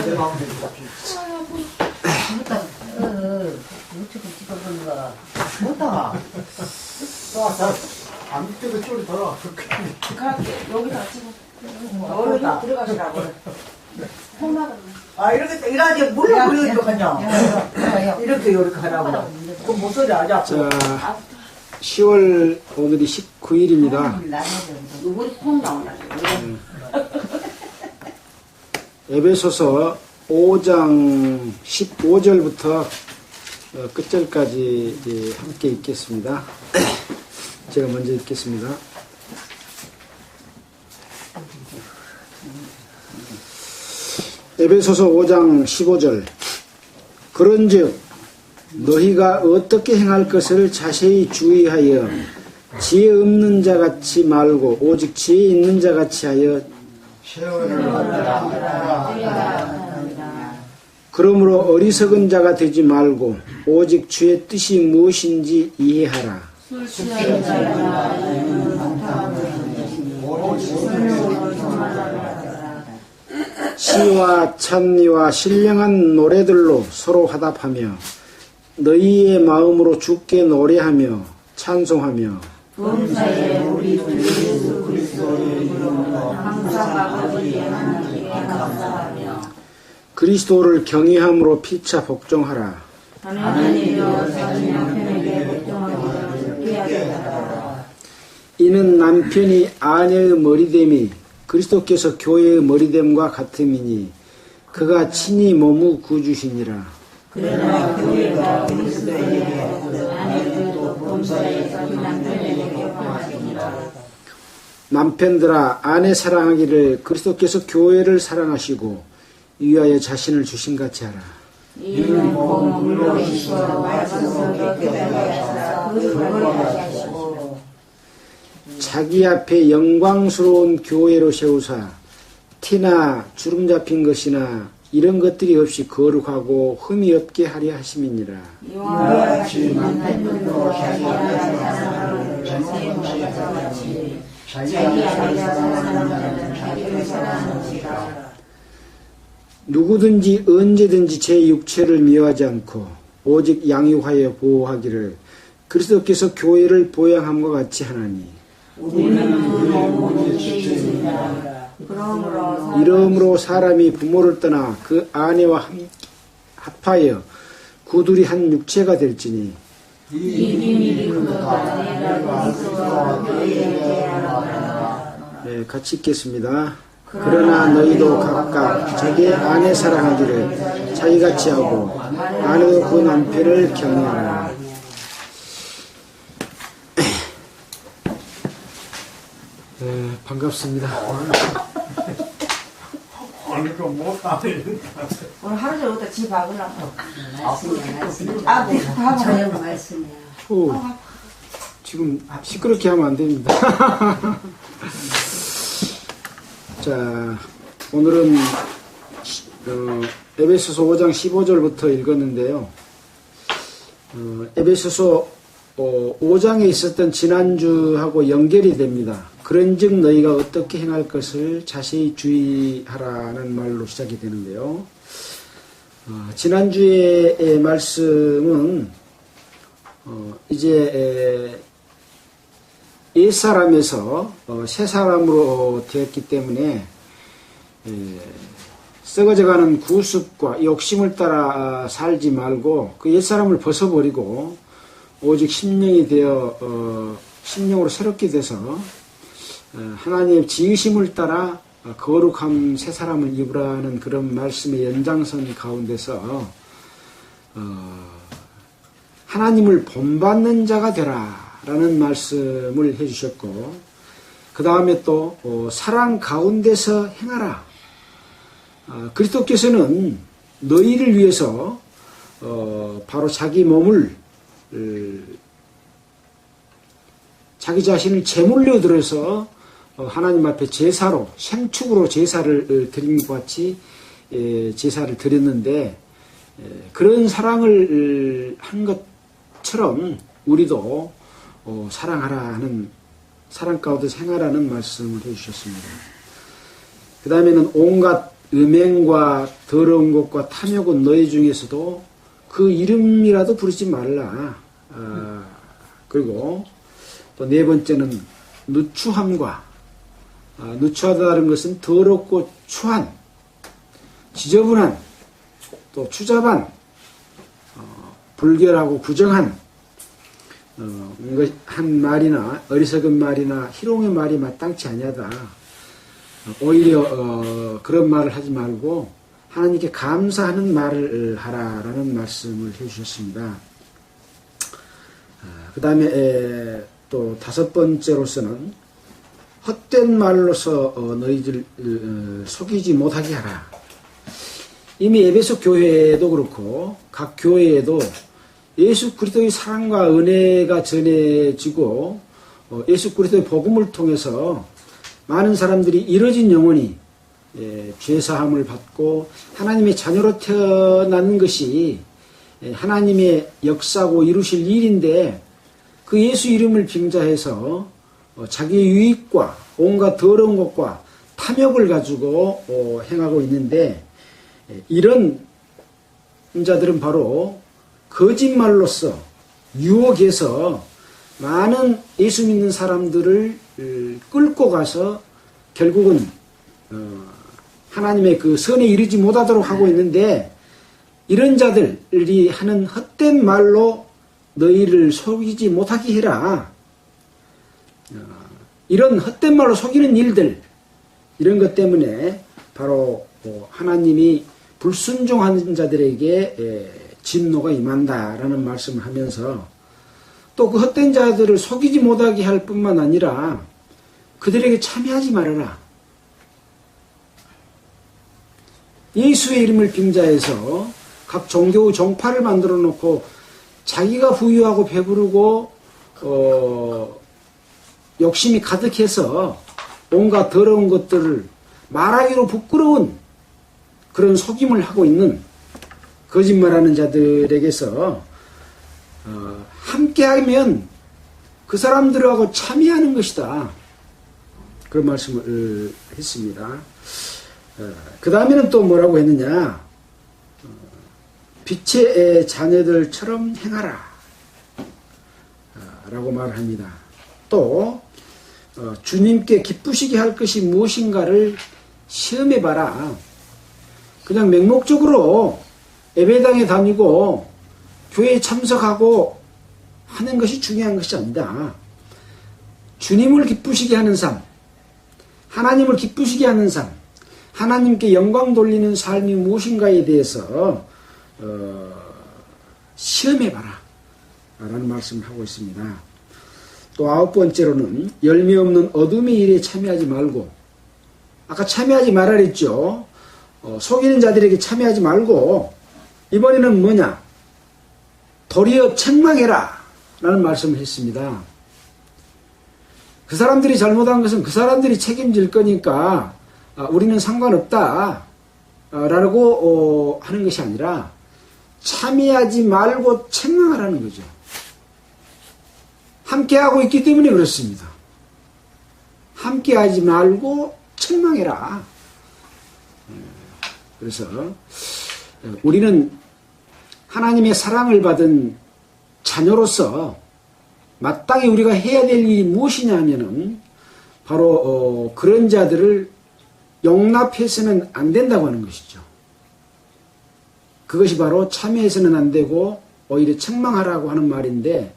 어떻게 찍어보는 거야? 못다. 안 밑에도 쪼리 돌아. 여기다 찍어. 얼른 들어가시라고. 아, 이렇게, 이래야지, 물로 그려줘, 그냥. 이렇게 하라고. 그 목소리 아주 아파. 자, 10월 오늘이 19일입니다. 우리 콩 나온다. 에베소서 5장 15절부터 끝절까지 함께 읽겠습니다. 제가 먼저 읽겠습니다. 에베소서 5장 15절. 그런즉 너희가 어떻게 행할 것을 자세히 주의하여 지혜 없는 자 같이 말고 오직 지혜 있는 자 같이 하여 그러므로 어리석은 자가 되지 말고 오직 주의 뜻이 무엇인지 이해하라. 시와 찬미와 신령한 노래들로 서로 화답하며 너희의 마음으로 주께 노래하며 찬송하며 범사에 우리 주 예수 그리스도의 이름으로 항상 아버지 하나님께 감사하며 그리스도를 경외함으로 피차 복종하라. 하나님이여 자신 남편에게 복종하기를 피하겠다. 이는 남편이 아내의 머리됨이 그리스도께서 교회의 머리됨과 같음이니 그가 친히 몸의 구주시니라. 그러나 교회가 그리스도에게 아내들도 범사에 자기 남편에게 복종하시니라. 남편들아 아내 사랑하기를 그리스도께서 교회를 사랑하시고 위하여 자신을 주신같이 하라. 이는 곧 물로 있어 말씀을 깨끗하게 하사 그를 하시고 자기 앞에 영광스러운 교회로 세우사 티나 주름 잡힌 것이나 이런 것들이 없이 거룩하고 흠이 없게 하려 하심이니라. 이와 같이 남편들도 자기 아내 사랑하는 자신과 같이 자기 아내 사랑하는 자기를 사랑하는지라. 누구든지 언제든지 제 육체를 미워하지 않고 오직 양육하여 보호하기를 그리스도께서 교회를 보양함과 같이 하나니 우리는 그 몸의 지체이니라. 이러므로 사람이 부모를 떠나 그 아내와 합하여 구둘이 한 육체가 될지니 이 비밀이 그거다. 내가 그리스도와 교회에게 하노라. 네, 같이 읽겠습니다. 그러나 너희도 각각 자기의 아내 사랑하기를 자기같이 하고 아내도 그 남편을 경외하라. 네, 반갑습니다. 오늘 그 못하네. 오늘 하루 종일 어디다 집 박으려고. 아, 네, 다 저녁 말씀이야. 지금 시끄럽게 하면 안 됩니다. 자, 오늘은 에베소서 5장 15절부터 읽었는데요. 에베소서 5장에 있었던 지난주하고 연결이 됩니다. 그런즉 너희가 어떻게 행할 것을 자세히 주의하라는 말로 시작이 되는데요. 지난주의 말씀은 이제 옛사람에서 새사람으로 되었기 때문에 썩어져가는 구습과 욕심을 따라 살지 말고 그 옛사람을 벗어버리고 오직 심령이 되어 심령으로 새롭게 돼서 하나님의 지으심을 따라 거룩한 새사람을 입으라는 그런 말씀의 연장선 가운데서 하나님을 본받는 자가 되라 라는 말씀을 해주셨고 그 다음에 또 사랑 가운데서 행하라. 그리스도께서는 너희를 위해서 바로 자기 몸을 자기 자신을 제물로 들어서 하나님 앞에 제사로 생축으로 제사를 드린 것 같이 제사를 드렸는데 그런 사랑을 한 것처럼 우리도 사랑하라 하는 사랑 가운데서 행하라는 말씀을 해주셨습니다. 그 다음에는 온갖 음행과 더러운 것과 탐욕은 너희 중에서도 그 이름이라도 부르지 말라. 그리고 또 네 번째는 누추함과 누추하다는 것은 더럽고 추한, 지저분한, 또 추잡한, 불결하고 부정한 한 말이나 어리석은 말이나 희롱의 말이 마땅치 아니하다. 오히려 그런 말을 하지 말고 하나님께 감사하는 말을 하라라는 말씀을 해주셨습니다. 그 다음에 또 다섯 번째로서는 헛된 말로서 너희들 속이지 못하게 하라. 이미 에베소 교회에도 그렇고 각 교회에도 예수 그리스도의 사랑과 은혜가 전해지고 예수 그리스도의 복음을 통해서 많은 사람들이 이뤄진 영혼이 죄사함을 받고 하나님의 자녀로 태어난 것이 하나님의 역사고 이루실 일인데 그 예수 이름을 빙자해서 자기의 유익과 온갖 더러운 것과 탐욕을 가지고 행하고 있는데 이런 자들은 바로 거짓말로서 유혹해서 많은 예수 믿는 사람들을 끌고 가서 결국은 하나님의 그 선에 이르지 못하도록 하고 있는데 이런 자들이 하는 헛된 말로 너희를 속이지 못하게 해라. 이런 헛된 말로 속이는 일들 이런 것 때문에 바로 하나님이 불순종하는 자들에게 진노가 임한다라는 말씀을 하면서 또 그 헛된 자들을 속이지 못하게 할 뿐만 아니라 그들에게 참여하지 말아라. 예수의 이름을 빙자해서 각 종교의 종파를 만들어 놓고 자기가 부유하고 배부르고 욕심이 가득해서 온갖 더러운 것들을 말하기로 부끄러운 그런 속임을 하고 있는 거짓말하는 자들에게서 함께하면 그 사람들하고 참여하는 것이다. 그런 말씀을 했습니다. 그 다음에는 또 뭐라고 했느냐. 빛의 자녀들처럼 행하라. 라고 말을 합니다. 또 주님께 기쁘시게 할 것이 무엇인가를 시험해봐라. 그냥 맹목적으로 예배당에 다니고 교회에 참석하고 하는 것이 중요한 것이 아니다. 주님을 기쁘시게 하는 삶, 하나님을 기쁘시게 하는 삶, 하나님께 영광 돌리는 삶이 무엇인가에 대해서 시험해봐라 라는 말씀을 하고 있습니다. 또 아홉 번째로는 열매 없는 어둠의 일에 참여하지 말고, 아까 참여하지 말라 그랬죠. 속이는 자들에게 참여하지 말고 이번에는 뭐냐, 도리어 책망해라 라는 말씀을 했습니다. 그 사람들이 잘못한 것은 그 사람들이 책임질 거니까 우리는 상관없다 라고 하는 것이 아니라 참여하지 말고 책망하라는 거죠. 함께하고 있기 때문에 그렇습니다. 함께하지 말고 책망해라. 그래서 우리는 하나님의 사랑을 받은 자녀로서 마땅히 우리가 해야 될 일이 무엇이냐 하면은 바로 그런 자들을 용납해서는 안 된다고 하는 것이죠. 그것이 바로 참여해서는 안 되고 오히려 책망하라고 하는 말인데,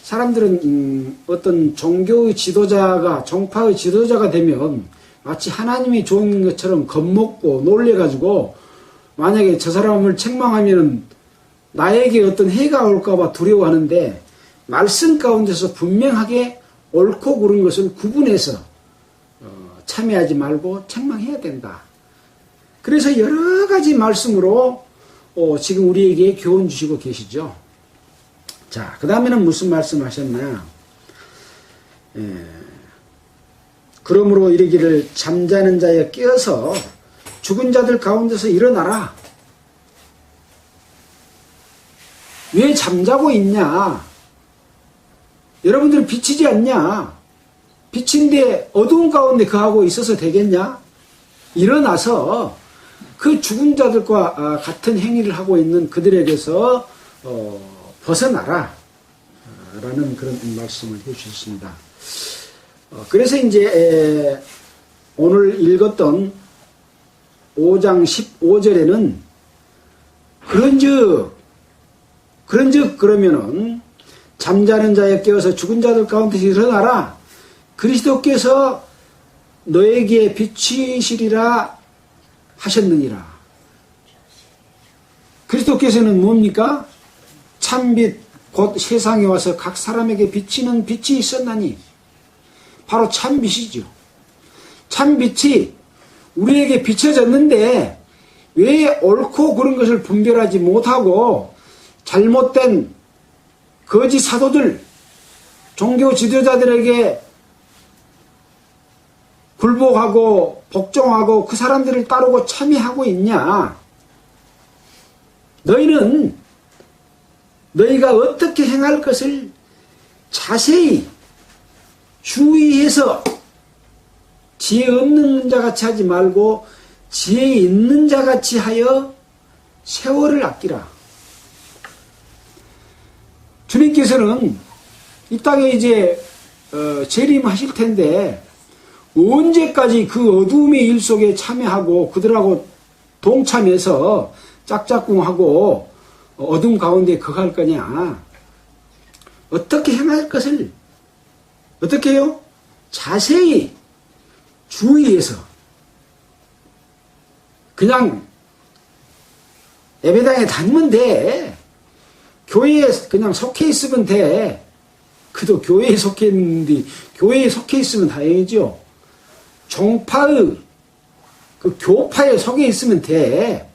사람들은 어떤 종교의 지도자가, 종파의 지도자가 되면 마치 하나님이 좋은 것처럼 겁먹고 놀래가지고 만약에 저 사람을 책망하면 나에게 어떤 해가 올까봐 두려워하는데, 말씀 가운데서 분명하게 옳고 그른 것을 구분해서 참여하지 말고 책망해야 된다. 그래서 여러 가지 말씀으로 지금 우리에게 교훈 주시고 계시죠. 자, 그 다음에는 무슨 말씀 하셨나? 그러므로 이르기를 잠자는 자여 깨어서 죽은 자들 가운데서 일어나라. 왜 잠자고 있냐? 여러분들은 빛이지 않냐? 빛인데 어두운 가운데 거하고 있어서 되겠냐? 일어나서 그 죽은 자들과 같은 행위를 하고 있는 그들에게서 벗어나라 라는 그런 말씀을 해주셨습니다. 그래서 이제 오늘 읽었던 5장 15절에는 그런즉 그러면은 잠자는 자에 깨어서 죽은 자들 가운데서 일어나라. 그리스도께서 너에게 비치시리라 하셨느니라. 그리스도께서는 뭡니까? 참빛 곧 세상에 와서 각 사람에게 비치는 빛이 있었나니 바로 참빛이죠. 참빛이 우리에게 비춰졌는데 왜 옳고 그른 것을 분별하지 못하고 잘못된 거짓 사도들, 종교 지도자들에게 굴복하고 복종하고 그 사람들을 따르고 참여하고 있냐? 너희가 어떻게 행할 것을 자세히 주의해서 지혜 없는 자같이 하지 말고 지혜 있는 자같이 하여 세월을 아끼라. 주님께서는 이 땅에 이제 재림하실 텐데 언제까지 그 어두움의 일 속에 참여하고 그들하고 동참해서 짝짝꿍하고 어둠 가운데 거할 거냐? 어떻게 행할 것을 어떻게 해요? 자세히 주의해서 그냥 예배당에 다니면 돼. 교회에 그냥 속해 있으면 돼. 그도 교회에 속해 있는데 교회에 속해 있으면 다행이죠. 종파의 그 교파에 속해 있으면 돼.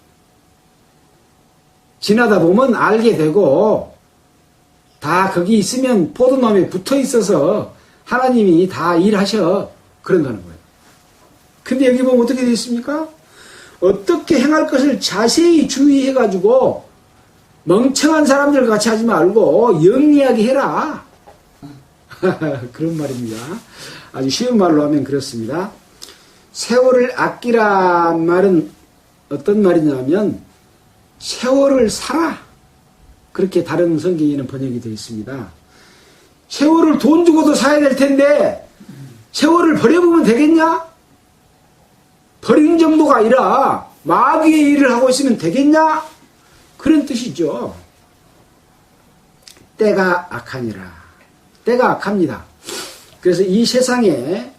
지나다 보면 알게 되고 다 거기 있으면 포도나무에 붙어 있어서 하나님이 다 일하셔. 그런다는 거예요. 근데 여기 보면 어떻게 되어 있습니까? 어떻게 행할 것을 자세히 주의해가지고 멍청한 사람들 같이 하지 말고 영리하게 해라. 그런 말입니다. 아주 쉬운 말로 하면 그렇습니다. 세월을 아끼란 말은 어떤 말이냐면 세월을 살아. 그렇게 다른 성경에는 번역이 되어 있습니다. 세월을 돈 주고도 사야 될 텐데 세월을 버려보면 되겠냐? 버리는 정도가 아니라 마귀의 일을 하고 있으면 되겠냐? 그런 뜻이죠. 때가 악하니라. 때가 악합니다. 그래서 이 세상에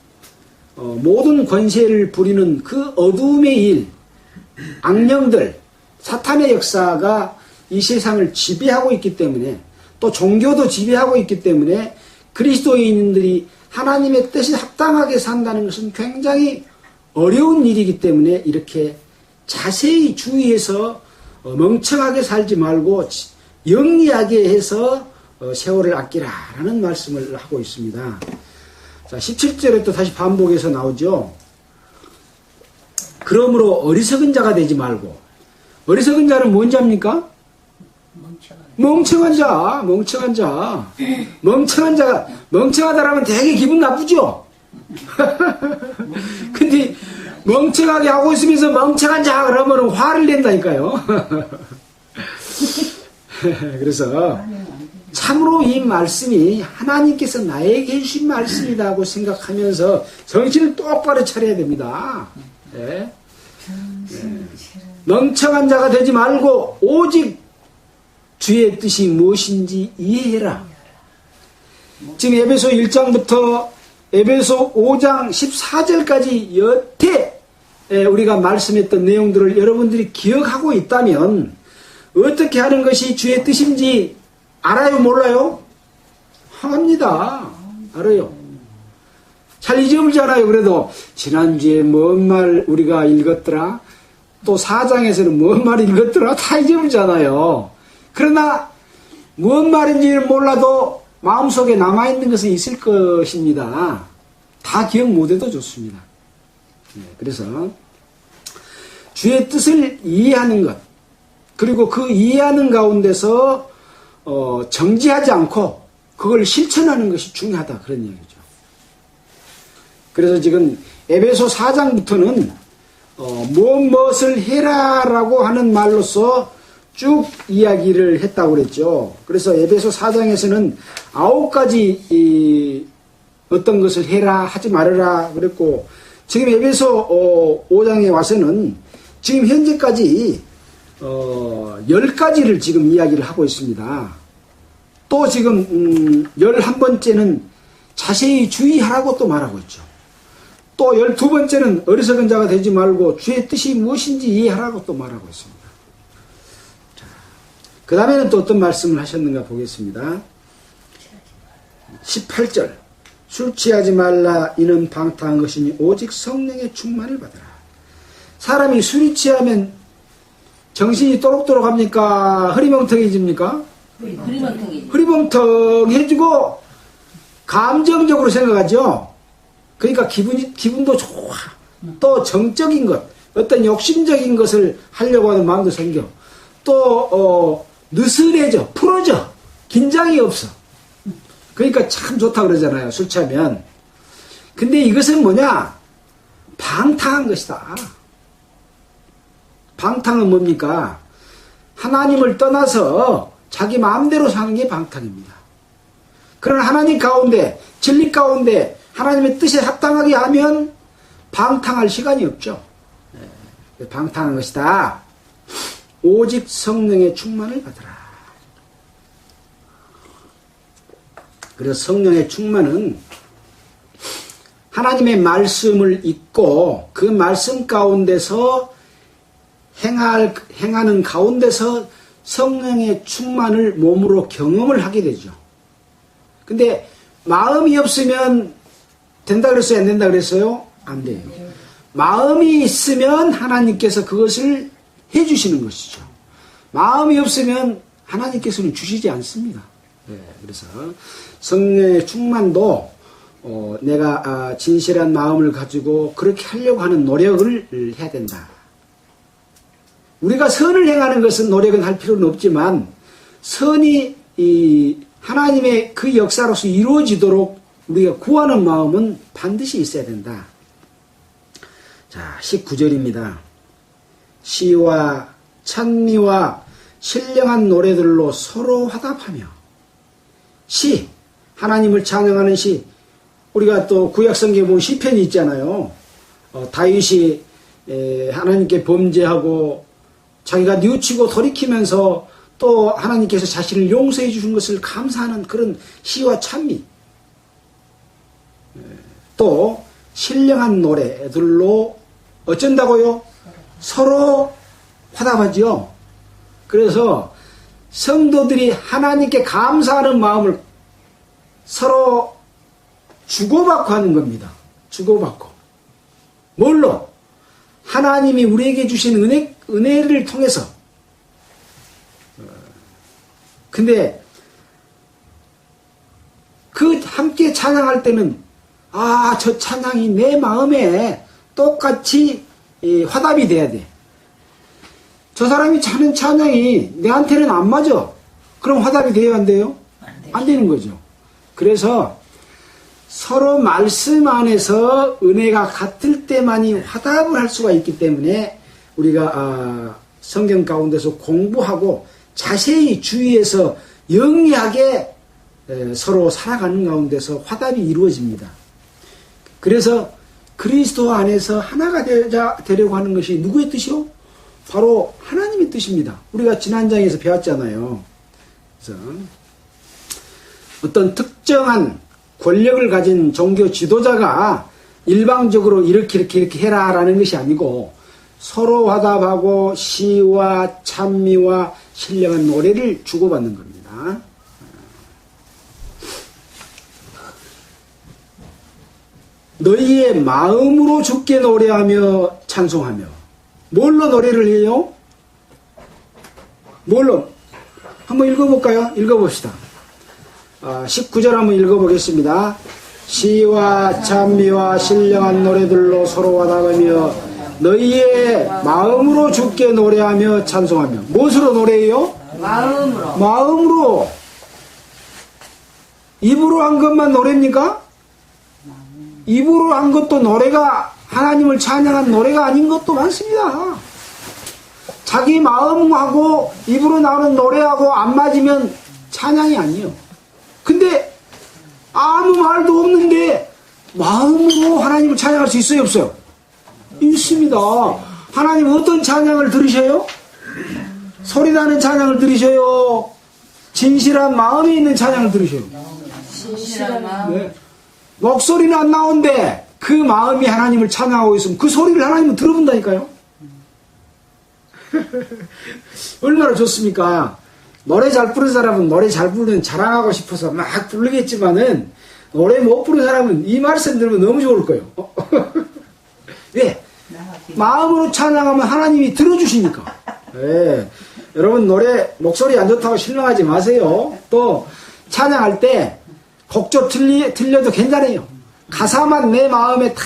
모든 권세를 부리는 그 어두움의 일, 악령들, 사탄의 역사가 이 세상을 지배하고 있기 때문에 또 종교도 지배하고 있기 때문에 그리스도인들이 하나님의 뜻에 합당하게 산다는 것은 굉장히 어려운 일이기 때문에 이렇게 자세히 주의해서 멍청하게 살지 말고 영리하게 해서 세월을 아끼라라는 말씀을 하고 있습니다. 자, 17절에 또 다시 반복해서 나오죠. 그러므로 어리석은 자가 되지 말고, 어리석은 자는 뭔 자입니까? 멍청한 자. 멍청하다라면 되게 기분 나쁘죠? 근데 멍청하게 하고 있으면서 멍청한 자 그러면 화를 낸다니까요. 그래서 참으로 이 말씀이 하나님께서 나에게 해주신 말씀이라고 생각하면서 정신을 똑바로 차려야 됩니다. 네. 멍청한 자가 되지 말고 오직 주의 뜻이 무엇인지 이해해라. 지금 에베소 1장부터 에베소 5장 14절까지 여태 우리가 말씀했던 내용들을 여러분들이 기억하고 있다면 어떻게 하는 것이 주의 뜻인지 알아요? 몰라요? 합니다. 알아요. 잘 잊어버리잖아요. 그래도 지난주에 뭔 말 우리가 읽었더라? 또 4장에서는 뭔 말 읽었더라? 다 잊어버리잖아요. 그러나 뭔 말인지는 몰라도 마음속에 남아있는 것은 있을 것입니다. 다 기억 못해도 좋습니다. 그래서 주의 뜻을 이해하는 것, 그리고 그 이해하는 가운데서 정지하지 않고 그걸 실천하는 것이 중요하다, 그런 얘기죠. 그래서 지금 에베소 4장부터는 무엇을 해라라고 하는 말로서 쭉 이야기를 했다고 그랬죠. 그래서 에베소 4장에서는 9가지 어떤 것을 해라 하지 말아라 그랬고, 지금 에베소 5장에 와서는 지금 현재까지 10가지를 지금 이야기를 하고 있습니다. 또 지금 11번째는 자세히 주의하라고 또 말하고 있죠. 또 12번째는 어리석은 자가 되지 말고 주의 뜻이 무엇인지 이해하라고 또 말하고 있습니다. 그 다음에는 또 어떤 말씀을 하셨는가 보겠습니다. 18절. 술 취하지 말라. 이는 방탕한 것이니 오직 성령의 충만을 받으라. 사람이 술이 취하면 정신이 또록또록 합니까? 흐리멍텅해집니까? 흐리멍텅해지고 감정적으로 생각하죠. 그러니까 기분도 좋아. 또 정적인 것, 어떤 욕심적인 것을 하려고 하는 마음도 생겨. 또 느슨해져, 풀어져, 긴장이 없어. 그러니까 참 좋다 그러잖아요, 술 취하면. 근데 이것은 뭐냐? 방탕한 것이다. 방탕은 뭡니까? 하나님을 떠나서 자기 마음대로 사는 게 방탕입니다. 그러나 하나님 가운데, 진리 가운데 하나님의 뜻에 합당하게 하면 방탕할 시간이 없죠. 방탕한 것이다. 오직 성령의 충만을 받으라. 그래서 성령의 충만은 하나님의 말씀을 읽고 그 말씀 가운데서 행하는 가운데서 성령의 충만을 몸으로 경험을 하게 되죠. 근데 마음이 없으면 된다 그랬어요? 안 된다 그랬어요? 안 돼요. 마음이 있으면 하나님께서 그것을 해주시는 것이죠. 마음이 없으면 하나님께서는 주시지 않습니다. 그래서 성령의 충만도 내가 진실한 마음을 가지고 그렇게 하려고 하는 노력을 해야 된다. 우리가 선을 행하는 것은 노력은 할 필요는 없지만 선이 하나님의 그 역사로서 이루어지도록 우리가 구하는 마음은 반드시 있어야 된다. 자, 19절입니다. 시와 찬미와 신령한 노래들로 서로 화답하며. 시, 하나님을 찬양하는 시. 우리가 또 구약성경에 보면 시편이 있잖아요. 다윗이 하나님께 범죄하고 자기가 뉘우치고 돌이키면서 또 하나님께서 자신을 용서해 주신 것을 감사하는 그런 시와 찬미. 또 신령한 노래들로 어쩐다고요? 서로 화답하지요. 그래서 성도들이 하나님께 감사하는 마음을 서로 주고받고 하는 겁니다. 주고받고. 뭘로? 하나님이 우리에게 주신 은혜를 통해서. 근데 그 함께 찬양할 때는 저 찬양이 내 마음에 똑같이 화답이 돼야 돼. 저 사람이 하는 찬양이 내한테는 안 맞아. 그럼 화답이 돼요, 안 돼요? 안 되는 거죠. 그래서 서로 말씀 안에서 은혜가 같을 때만이 화답을 할 수가 있기 때문에 우리가 성경 가운데서 공부하고 자세히 주의해서 영리하게 서로 살아가는 가운데서 화답이 이루어집니다. 그래서 그리스도 안에서 하나가 되려고 하는 것이 누구의 뜻이요? 바로 하나님의 뜻입니다. 우리가 지난 장에서 배웠잖아요. 그래서 어떤 특정한 권력을 가진 종교 지도자가 일방적으로 이렇게 해라라는 것이 아니고 서로 화답하고 시와 찬미와 신령한 노래를 주고받는 겁니다. 너희의 마음으로 주께 노래하며 찬송하며. 뭘로 노래를 해요? 뭘로? 한번 읽어볼까요? 읽어봅시다. 19절 한번 읽어보겠습니다. 시와 찬미와 신령한 노래들로 서로 화답하며 너희의 마음으로 주께 노래하며 찬송하며. 무엇으로 노래해요? 마음으로. 마음으로. 입으로 한 것만 노래입니까? 입으로 한 것도 노래가 하나님을 찬양한 노래가 아닌 것도 많습니다. 자기 마음하고 입으로 나오는 노래하고 안 맞으면 찬양이 아니에요. 근데 아무 말도 없는데 마음으로 하나님을 찬양할 수 있어요, 없어요? 있습니다. 하나님 어떤 찬양을 들으셔요? 소리나는 찬양을 들으셔요? 진실한 마음이 있는 찬양을 들으셔요? 진실한 마음. 네. 목소리는 안 나오는데 그 마음이 하나님을 찬양하고 있으면 그 소리를 하나님은 들어본다니까요. 얼마나 좋습니까? 노래 잘 부르는 사람은 노래 잘 부르는 자랑하고 싶어서 막 부르겠지만은 노래 못 부르는 사람은 이 말씀 들으면 너무 좋을 거예요. 왜? 마음으로 찬양하면 하나님이 들어주시니까. 네. 여러분 노래 목소리 안 좋다고 실망하지 마세요. 또 찬양할 때 곡조 틀려도 괜찮아요. 가사만 내 마음에 탁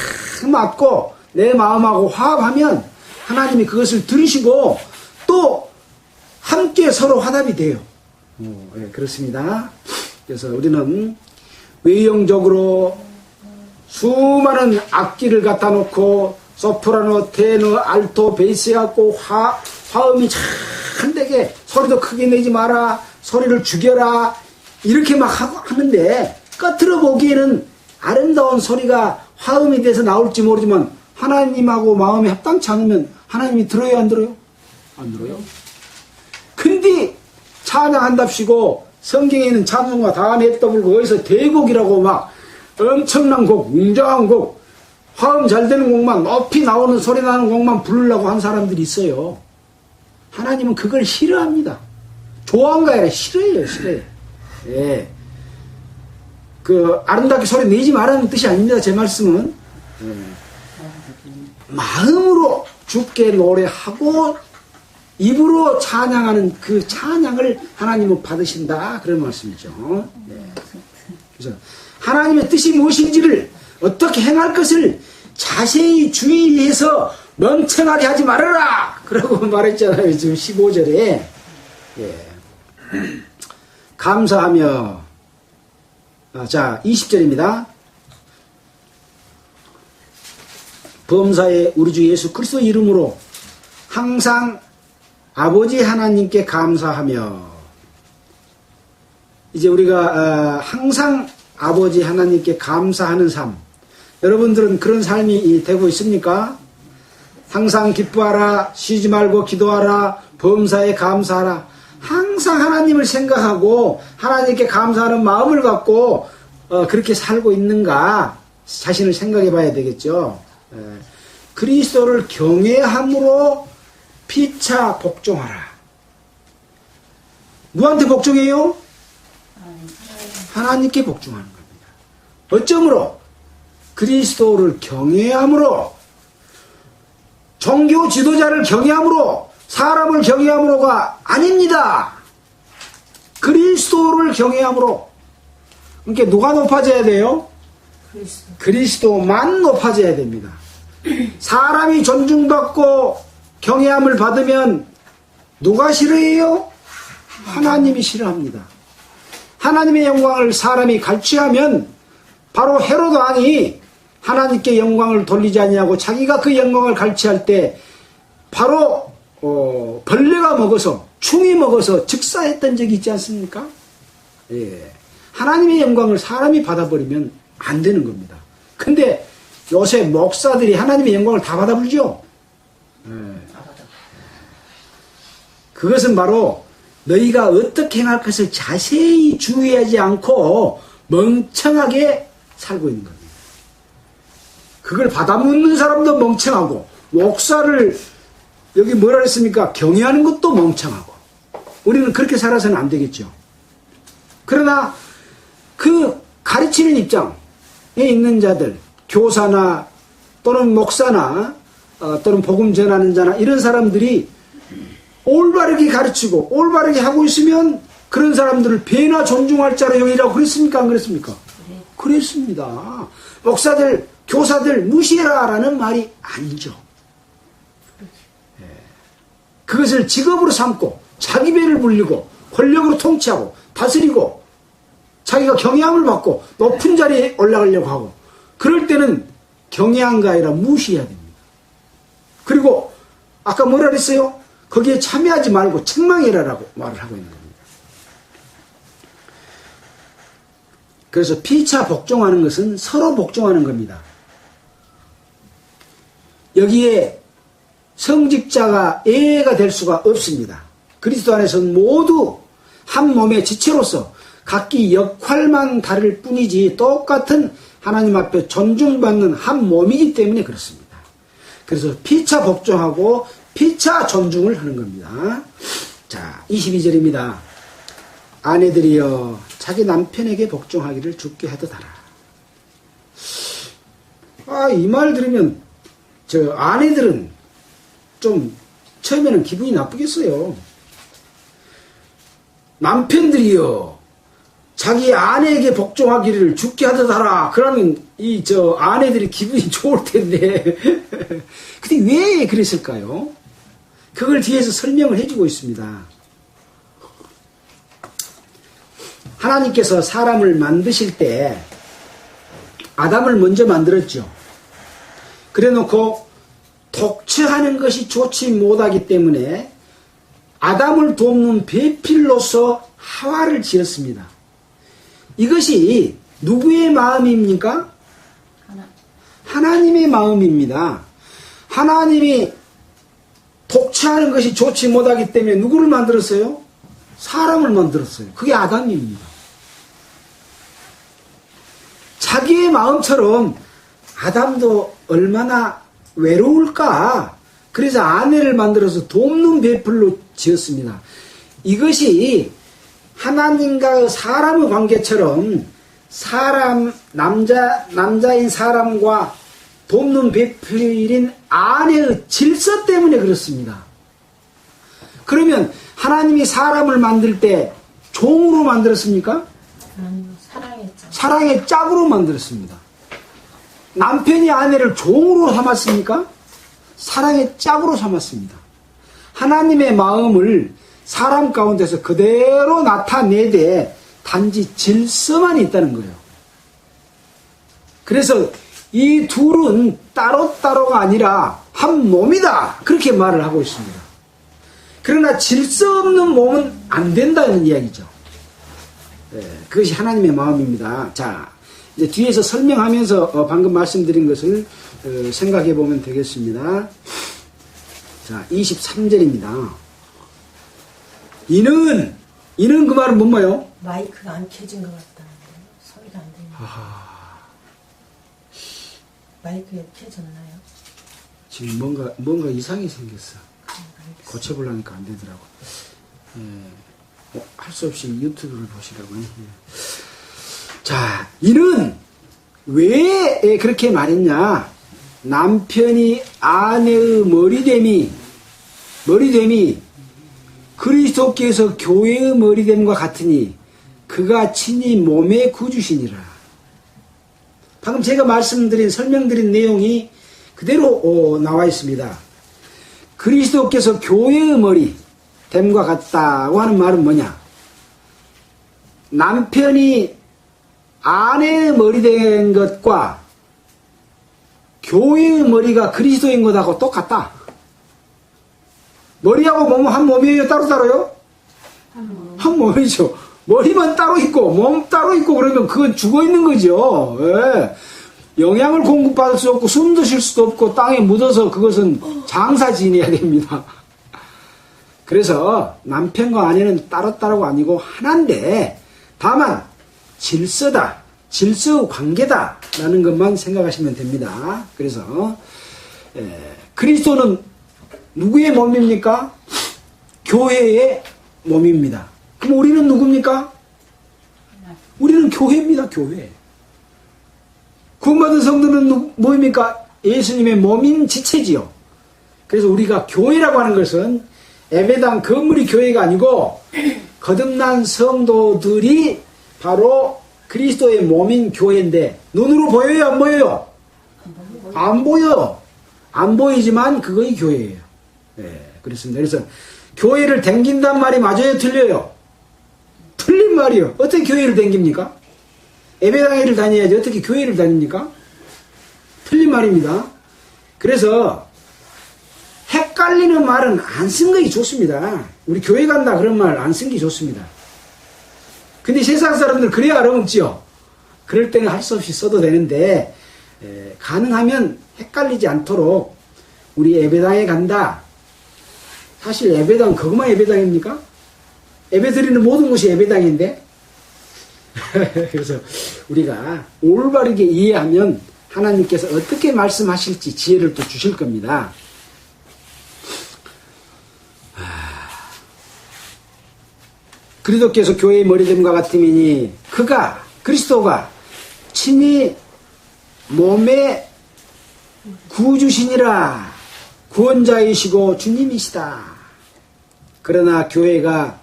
맞고 내 마음하고 화합하면 하나님이 그것을 들으시고 또 함께 서로 화답이 돼요. 네, 그렇습니다. 그래서 우리는 외형적으로 수많은 악기를 갖다 놓고 소프라노, 테너, 알토, 베이스 해갖고 화음이 찬되게 소리도 크게 내지 마라, 소리를 죽여라 이렇게 막 하는데 겉으로 보기에는 아름다운 소리가 화음이 돼서 나올지 모르지만 하나님하고 마음이 합당치 않으면 하나님이 들어요, 안 들어요? 안 들어요. 근데 찬양한답시고 성경에는 찬송가 다 냈더불고 어디서 대곡이라고 막 엄청난 곡, 웅장한 곡, 화음 잘 되는 곡만, 높이 나오는 소리 나는 곡만 부르려고 한 사람들이 있어요. 하나님은 그걸 싫어합니다. 좋아한 거 아니라 싫어해요, 싫어해. 예. 그 아름답게 소리 내지 말라는 뜻이 아닙니다. 제 말씀은 마음으로 주께 노래하고 입으로 찬양하는 그 찬양을 하나님은 받으신다 그런 말씀이죠. 네. 그래서 하나님의 뜻이 무엇인지를 어떻게 행할 것을 자세히 주의해서 멍청하게 하지 말아라 그러고 말했잖아요. 지금 15절에 예. 감사하며 자 20절입니다. 범사의 우리 주 예수 그리스도 이름으로 항상 아버지 하나님께 감사하며 이제 우리가 항상 아버지 하나님께 감사하는 삶 여러분들은 그런 삶이 되고 있습니까? 항상 기뻐하라 쉬지 말고 기도하라 범사에 감사하라 항상 하나님을 생각하고 하나님께 감사하는 마음을 갖고 그렇게 살고 있는가 자신을 생각해 봐야 되겠죠. 그리스도를 경외함으로 피차 복종하라. 누구한테 복종해요? 하나님께 복종하는 겁니다. 어쩌므로? 그리스도를 경외함으로 종교 지도자를 경외함으로 사람을 경외함으로가 아닙니다. 그리스도를 경외함으로. 그러니까 누가 높아져야 돼요? 그리스도만 높아져야 됩니다. 사람이 존중받고 경외함을 받으면 누가 싫어해요? 하나님이 싫어합니다. 하나님의 영광을 사람이 갈취하면 바로 헤롯 왕이 하나님께 영광을 돌리지 아니하고 자기가 그 영광을 갈취할 때 바로 벌레가 먹어서 충이 먹어서 즉사했던 적이 있지 않습니까? 예. 하나님의 영광을 사람이 받아버리면 안 되는 겁니다. 근데 요새 목사들이 하나님의 영광을 다 받아버리죠? 예. 그것은 바로 너희가 어떻게 행할 것을 자세히 주의하지 않고 멍청하게 살고 있는 겁니다. 그걸 받아먹는 사람도 멍청하고 목사를 여기 뭐라 했습니까? 경외하는 것도 멍청하고 우리는 그렇게 살아서는 안 되겠죠. 그러나 그 가르치는 입장에 있는 자들 교사나 또는 목사나 또는 복음 전하는 자나 이런 사람들이 올바르게 가르치고 올바르게 하고 있으면 그런 사람들을 배나 존중할 자로 여기라고 그랬습니까? 안 그랬습니까? 그랬습니다. 목사들, 교사들 무시해라 라는 말이 아니죠. 그것을 직업으로 삼고 자기 배를 불리고 권력으로 통치하고 다스리고 자기가 경외함을 받고 높은 자리에 올라가려고 하고 그럴 때는 경외한 게 아니라 무시해야 됩니다. 그리고 아까 뭐라 그랬어요? 거기에 참여하지 말고 책망해라라고 말을 하고 있는 겁니다. 그래서 피차 복종하는 것은 서로 복종하는 겁니다. 여기에 성직자가 예가 될 수가 없습니다. 그리스도 안에서는 모두 한 몸의 지체로서 각기 역할만 다를 뿐이지 똑같은 하나님 앞에 존중받는 한 몸이기 때문에 그렇습니다. 그래서 피차 복종하고 피차 존중을 하는 겁니다. 자, 22절입니다. 아내들이여 자기 남편에게 복종하기를 주께 하듯하라. 이 말 들으면 저 아내들은 좀 처음에는 기분이 나쁘겠어요. 남편들이여 자기 아내에게 복종하기를 주께 하듯하라. 그러면 저 아내들이 기분이 좋을 텐데 근데 왜 그랬을까요? 그걸 뒤에서 설명을 해주고 있습니다. 하나님께서 사람을 만드실 때 아담을 먼저 만들었죠. 그래 놓고 독처하는 것이 좋지 못하기 때문에 아담을 돕는 배필로서 하와를 지었습니다. 이것이 누구의 마음입니까? 하나님의 마음입니다. 하나님이 독처하는 것이 좋지 못하기 때문에 누구를 만들었어요? 사람을 만들었어요. 그게 아담입니다. 자기의 마음처럼 아담도 얼마나 외로울까? 그래서 아내를 만들어서 돕는 배필로 지었습니다. 이것이 하나님과 사람의 관계처럼 남자인 사람과 돕는 배필인 아내의 질서 때문에 그렇습니다. 그러면 하나님이 사람을 만들 때 종으로 만들었습니까? 사랑의 짝으로 만들었습니다. 남편이 아내를 종으로 삼았습니까? 사랑의 짝으로 삼았습니다. 하나님의 마음을 사람 가운데서 그대로 나타내되 단지 질서만 있다는 거예요. 그래서 이 둘은 따로따로가 아니라 한 몸이다. 그렇게 말을 하고 있습니다. 그러나 질서 없는 몸은 안 된다는 이야기죠. 그것이 하나님의 마음입니다. 자, 이제 뒤에서 설명하면서 방금 말씀드린 것을 생각해 보면 되겠습니다. 자, 23절입니다. 이는 그 말은 뭐예요? 마이크가 안 켜진 것 같다는 거예요. 소리가 안 들리네요. 마이크가 켜졌나요? 지금 뭔가 이상이 생겼어. 고쳐보려니까 안 되더라고. 할 수 없이 유튜브를 보시라고요. 자, 이는 왜 그렇게 말했냐? 남편이 아내의 머리됨이 그리스도께서 교회의 머리됨과 같으니 그가 친히 몸의 구주시니라. 방금 제가 설명드린 내용이 그대로 나와 있습니다. 그리스도께서 교회의 머리됨과 같다고 하는 말은 뭐냐? 남편이 아내의 머리된 것과 교회의 머리가 그리스도인 것하고 똑같다. 머리하고 몸은 한 몸이에요? 따로따로요? 한 몸이죠. 머리만 따로 있고 몸 따로 있고 그러면 그건 죽어있는 거죠. 영양을 공급받을 수 없고 숨도 쉴 수도 없고 땅에 묻어서 그것은 장사 지내야 됩니다. 그래서 남편과 아내는 따로따로가 아니고 하나인데 다만 질서다. 질서의 관계다. 라는 것만 생각하시면 됩니다. 그래서 그리스도는 누구의 몸입니까? 교회의 몸입니다. 그럼 우리는 누굽니까? 우리는 교회입니다. 교회. 구원받은 성도는 뭐입니까? 예수님의 몸인 지체지요. 그래서 우리가 교회라고 하는 것은 예배당 건물이 교회가 아니고 거듭난 성도들이 바로 그리스도의 몸인 교회인데 눈으로 보여요? 안 보여요? 안 보여. 안 보이지만 그것이 교회예요. 그렇습니다. 그래서 교회를 댕긴단 말이 맞아요? 틀려요? 틀린 말이요. 어떻게 교회를 댕깁니까? 예배당회를 다녀야지 어떻게 교회를 다닙니까? 틀린 말입니다. 그래서 헷갈리는 말은 안 쓴 것이 좋습니다. 우리 교회 간다 그런 말 안 쓴 게 좋습니다. 근데 세상 사람들 그래야 알아먹지요. 그럴 때는 할 수 없이 써도 되는데 가능하면 헷갈리지 않도록 우리 예배당에 간다. 사실 예배당 그것만 예배당입니까? 예배드리는 모든 곳이 예배당인데 그래서 우리가 올바르게 이해하면 하나님께서 어떻게 말씀하실지 지혜를 또 주실 겁니다. 그리스도께서 교회의 머리됨과 같음이니 그가 그리스도가 친히 몸의 구주시니라. 구원자이시고 주님이시다. 그러나 교회가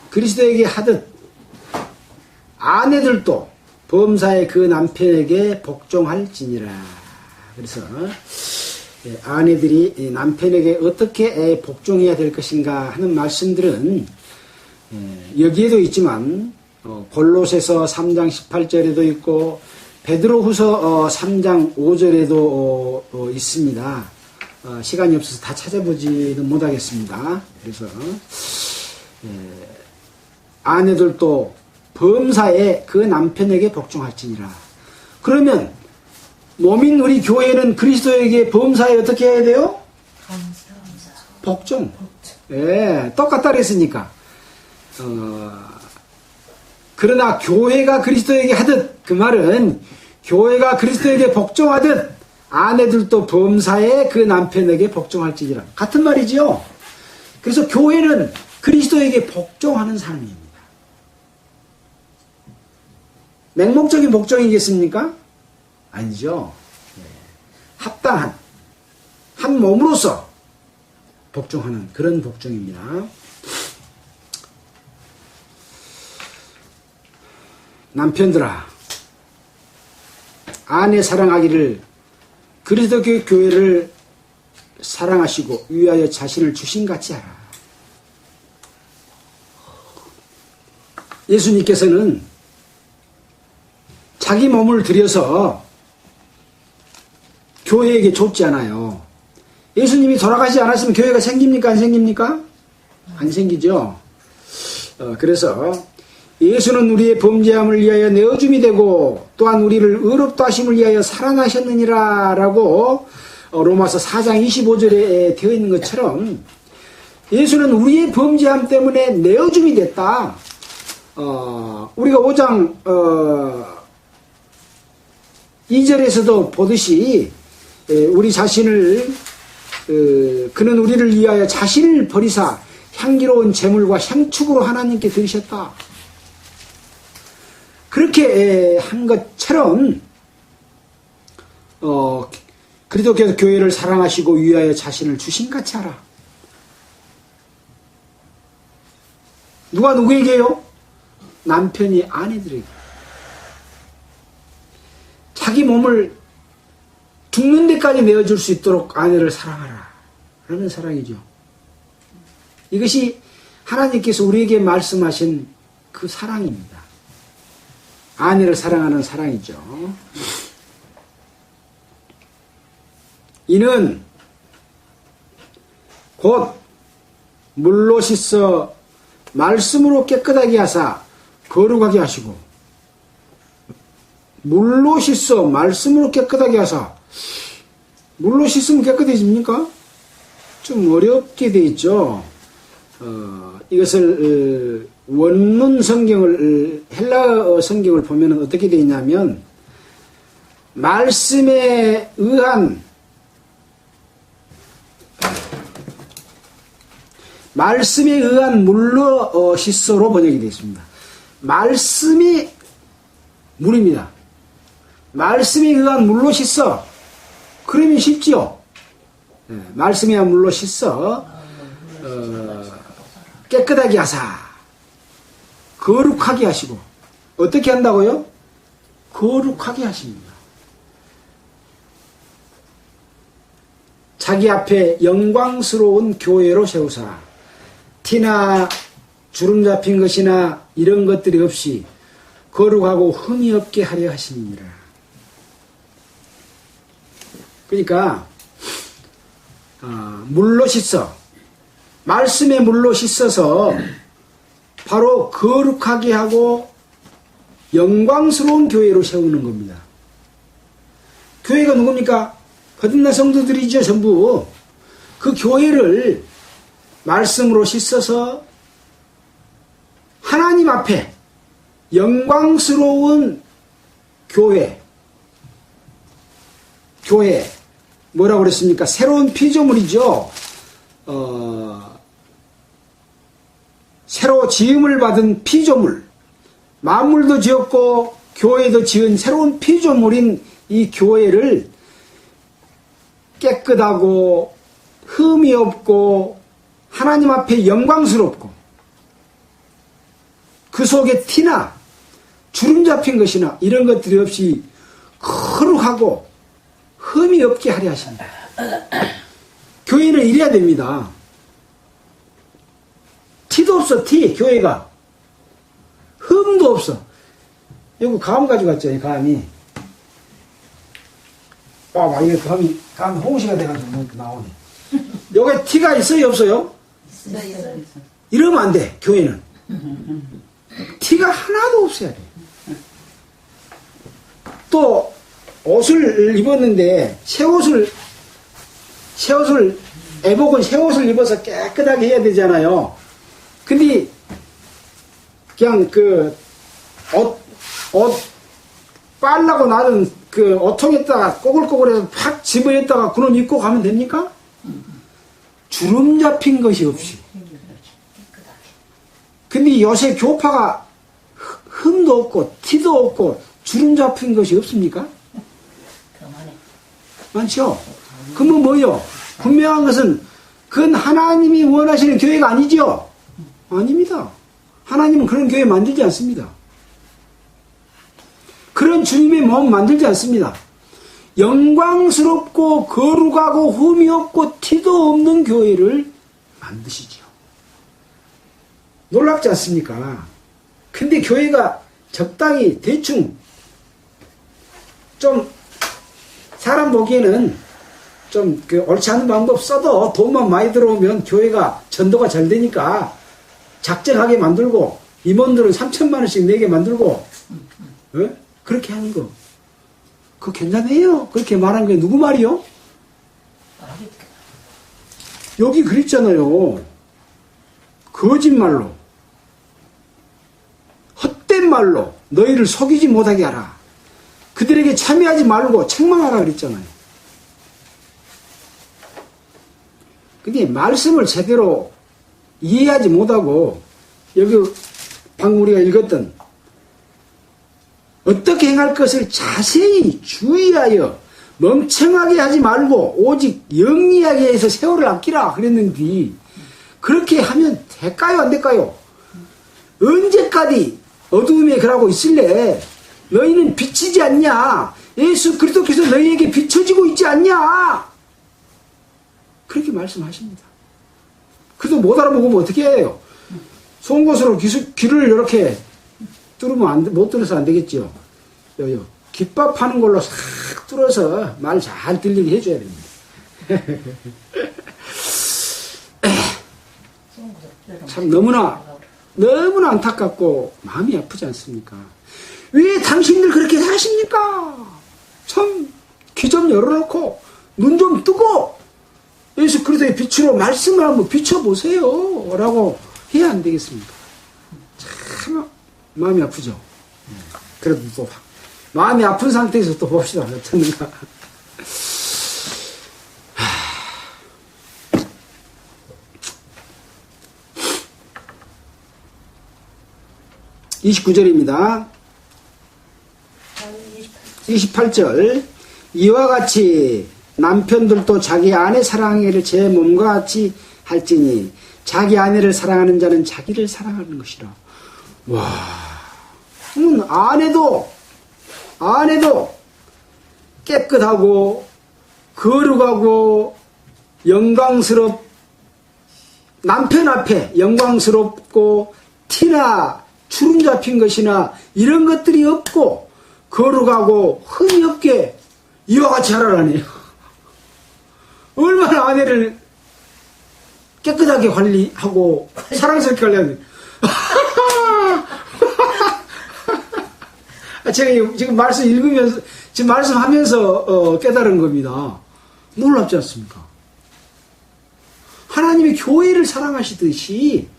그리스도에게 하듯 아내들도 범사의 그 남편에게 복종할지니라. 그래서 아내들이 남편에게 어떻게 복종해야 될 것인가 하는 말씀들은 여기에도 있지만 골로새서 3장 18절에도 있고 베드로후서 3장 5절에도 있습니다. 시간이 없어서 다 찾아보지는 못하겠습니다. 그래서 아내들도 범사에 그 남편에게 복종할지니라. 그러면 몸인 우리 교회는 그리스도에게 범사에 어떻게 해야 돼요? 복종. 예, 똑같다 그랬으니까. 그러나 교회가 그리스도에게 하듯, 그 말은 교회가 그리스도에게 복종하듯 아내들도 범사에 그 남편에게 복종할지니라. 같은 말이지요. 그래서 교회는 그리스도에게 복종하는 삶입니다. 맹목적인 복종이겠습니까? 아니죠. 합당한 한 몸으로서 복종하는 그런 복종입니다. 남편들아, 아내 사랑하기를 그리스도 교회를 사랑하시고 위하여 자신을 주신같이 하라. 예수님께서는 자기 몸을 들여서 교회에게 줬지 않아요. 예수님이 돌아가시지 않았으면 교회가 생깁니까? 안 생깁니까? 안 생기죠. 그래서 예수는 우리의 범죄함을 위하여 내어줌이 되고 또한 우리를 의롭다 하심을 위하여 살아나셨느니라 라고 로마서 4장 25절에 되어 있는 것처럼 예수는 우리의 범죄함 때문에 내어줌이 됐다. 우리가 5장 2절에서도 보듯이 우리 자신을 그는 우리를 위하여 자신을 버리사 향기로운 제물과 향축으로 하나님께 드리셨다. 그렇게 한 것처럼 그리스도께서 교회를 사랑하시고 위하여 자신을 주신같이 하라. 누가 누구에게요? 남편이 아내들에게. 자기 몸을 죽는 데까지 내어줄 수 있도록 아내를 사랑하라. 라는 사랑이죠. 이것이 하나님께서 우리에게 말씀하신 그 사랑입니다. 아내를 사랑하는 사랑이죠. 이는 곧 물로 씻어 말씀으로 깨끗하게 하사 거룩하게 하시고, 물로 씻어 말씀으로 깨끗하게 하사. 물로 씻으면 깨끗해집니까? 좀 어렵게 돼 있죠. 이것을 원문 성경을 헬라어 성경을 보면 어떻게 되어 있냐면 말씀에 의한 물로 씻어로 번역이 되어 있습니다. 말씀이 물입니다. 말씀에 의한 물로 씻어. 그러면 쉽지요. 말씀에 의한 물로 씻어 깨끗하게 하사 거룩하게 하시고. 어떻게 한다고요? 거룩하게 하십니다. 자기 앞에 영광스러운 교회로 세우사 티나 주름 잡힌 것이나 이런 것들이 없이 거룩하고 흠이 없게 하려 하시니라. 그러니까 물로 씻어, 말씀의 물로 씻어서 바로 거룩하게 하고 영광스러운 교회로 세우는 겁니다. 교회가 누굽니까? 거듭난 성도들이죠, 전부. 그 교회를 말씀으로 씻어서 하나님 앞에 영광스러운 교회, 뭐라고 그랬습니까? 새로운 피조물이죠. 새로 지음을 받은 피조물, 만물도 지었고 교회도 지은 새로운 피조물인 이 교회를 깨끗하고 흠이 없고 하나님 앞에 영광스럽고 그 속에 티나 주름 잡힌 것이나 이런 것들이 없이 거룩하고 흠이 없게 하려 하십니다. 교회는 이래야 됩니다. 티도 없어, 티, 교회가. 흠도 없어. 여기 감 가져갔잖아요, 감이. 막 이게 감이 홍시가 돼가지고 나오네. 여기 티가 있어요, 없어요? 있어요. 이러면 안 돼, 교회는. 티가 하나도 없어야 돼. 또, 옷을 입었는데, 새 옷을, 애복은 새 옷을 입어서 깨끗하게 해야 되잖아요. 근데, 그냥 옷 빨라고 놔둔 그 옷통에다가 꼬글꼬글해서 팍 집어냈다가 그놈 입고 가면 됩니까? 주름 잡힌 것이 없이. 근데 요새 교파가 흠도 없고 티도 없고 주름 잡힌 것이 없습니까? 많죠? 그러면 뭐요? 분명한 것은 그건 하나님이 원하시는 교회가 아니죠? 아닙니다. 하나님은 그런 교회 만들지 않습니다. 그런 주님의 몸 만들지 않습니다. 영광스럽고 거룩하고 흠이 없고 티도 없는 교회를 만드시죠. 놀랍지 않습니까? 근데 교회가 적당히 대충 좀 사람 보기에는 좀 옳지 않은 방법 써도 돈만 많이 들어오면 교회가 전도가 잘 되니까 작정하게 만들고 임원들은 3,000만 원씩 내게 만들고 그렇게 하는 거 그거 괜찮아요. 그렇게 말하는 게 누구 말이요? 여기 그랬잖아요. 거짓말로 헛된 말로 너희를 속이지 못하게 하라. 그들에게 참여하지 말고 책망하라 그랬잖아요. 근데 말씀을 제대로 이해하지 못하고 여기 방금 우리가 읽었던 어떻게 행할 것을 자세히 주의하여 멍청하게 하지 말고 오직 영리하게 해서 세월을 아끼라 그랬는데 그렇게 하면 될까요 안 될까요? 언제까지 어두움에 그러고 있을래? 너희는 비치지 않냐? 예수 그리스도께서 너희에게 비춰지고 있지 않냐? 그렇게 말씀하십니다. 그래도 못 알아보면 어떻게 해요? 송곳으로 귀를 이렇게 뚫으면 못 들어서 안 되겠죠. 깃밥 파는 걸로 싹 뚫어서 말 잘 들리게 해줘야 됩니다. 참 너무나 안타깝고 마음이 아프지 않습니까? 왜 당신들 그렇게 사십니까? 참 귀 좀 열어놓고 눈 좀 뜨고 예수 그리스도의 빛으로 말씀을 한번 비춰보세요 라고 해야 안 되겠습니까? 참 마음이 아프죠. 그래도 또 마음이 아픈 상태에서 또 봅시다. 어떻는가. 29절입니다. 28절 이와 같이 남편들도 자기 아내 사랑하기를 제 몸과 같이 할지니 자기 아내를 사랑하는 자는 자기를 사랑하는 것이라. 와, 아내도 깨끗하고 거룩하고 남편 앞에 영광스럽고 티나 주름 잡힌 것이나 이런 것들이 없고 거룩하고 흠이 없게 이와 같이 하라라네요. 얼마나 아내를 깨끗하게 관리하고 사랑스럽게 관리하는. 제가 지금 말씀 읽으면서, 지금 말씀하면서 깨달은 겁니다. 놀랍지 않습니까? 하나님이 교회를 사랑하시듯이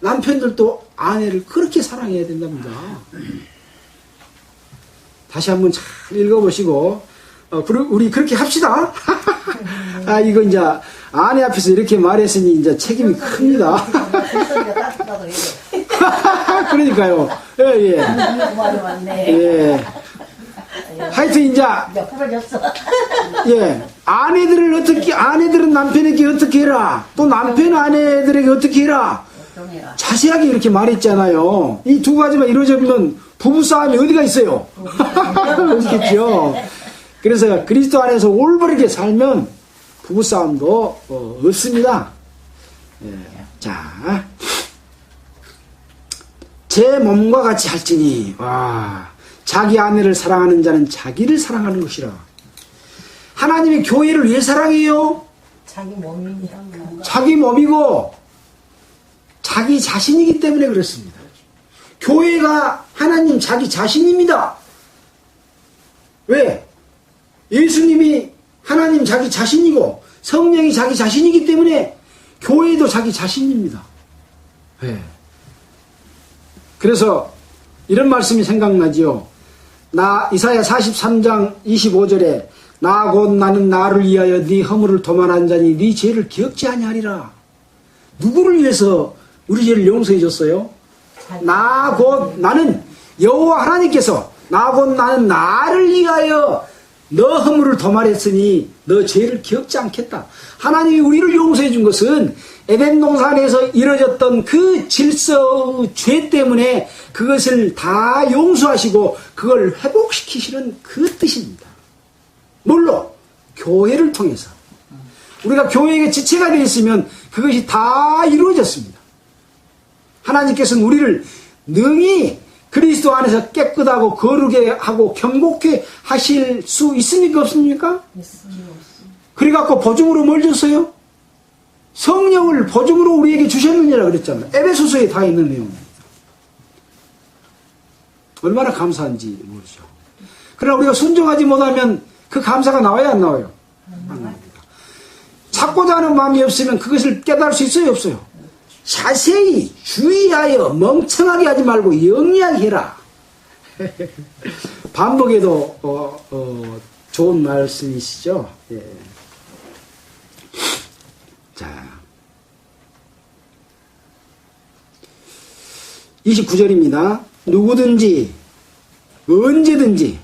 남편들도 아내를 그렇게 사랑해야 된답니다. 다시 한번 잘 읽어보시고, 우리 그렇게 합시다. 이거 이제 아내 앞에서 이렇게 말했으니 이제 책임이 큽니다. 그러니까요. 예. 예. 하여튼 이제 예, 아내들은 남편에게 어떻게 해라, 또 남편 아내들에게 어떻게 해라, 자세하게 이렇게 말했잖아요. 이 두 가지만 이루어지면 부부싸움이 어디가 있어요? 없겠죠. 그래서 그리스도 안에서 올바르게 살면 부부싸움도 없습니다. 예. 자, 제 몸과 같이 할지니, 자기 아내를 사랑하는 자는 자기를 사랑하는 것이라. 하나님이 교회를 왜 사랑해요? 자기 몸이고 자기 자신이기 때문에 그렇습니다. 교회가 하나님 자기 자신입니다. 왜? 예수님이 하나님 자기 자신이고 성령이 자기 자신이기 때문에 교회도 자기 자신입니다. 네. 그래서 이런 말씀이 생각나지요. 이사야 43장 25절에 나 곧 나는 나를 위하여 네 허물을 도말한 자니 네 죄를 기억지 아니하리라. 누구를 위해서 우리 죄를 용서해 줬어요? 나 곧 나는 여호와 하나님께서 나 곧 나는 나를 위하여 너 허물을 도말했으니 너 죄를 기억지 않겠다. 하나님이 우리를 용서해 준 것은 에덴 동산에서 이뤄졌던 그 질서의 죄 때문에 그것을 다 용서하시고 그걸 회복시키시는 그 뜻입니다. 물론 교회를 통해서 우리가 교회에게 지체가 되어 있으면 그것이 다 이루어졌습니다. 하나님께서는 우리를 능히 그리스도 안에서 깨끗하고 거룩하게 하고 경복해 하실 수 있습니까? 없습니까? 그래갖고 보증으로 뭘 줬어요? 성령을 보증으로 우리에게 주셨느니라 그랬잖아요. 에베소서에 다 있는 내용입니다. 얼마나 감사한지 모르죠. 그러나 우리가 순종하지 못하면 그 감사가 나와야 안 나와요? 안 나옵니다. 찾고자 하는 마음이 없으면 그것을 깨달을 수 있어요? 없어요? 자세히 주의하여 멍청하게 하지 말고 영리하게 해라. 반복해도 좋은 말씀이시죠? 예. 자, 29절입니다. 누구든지 언제든지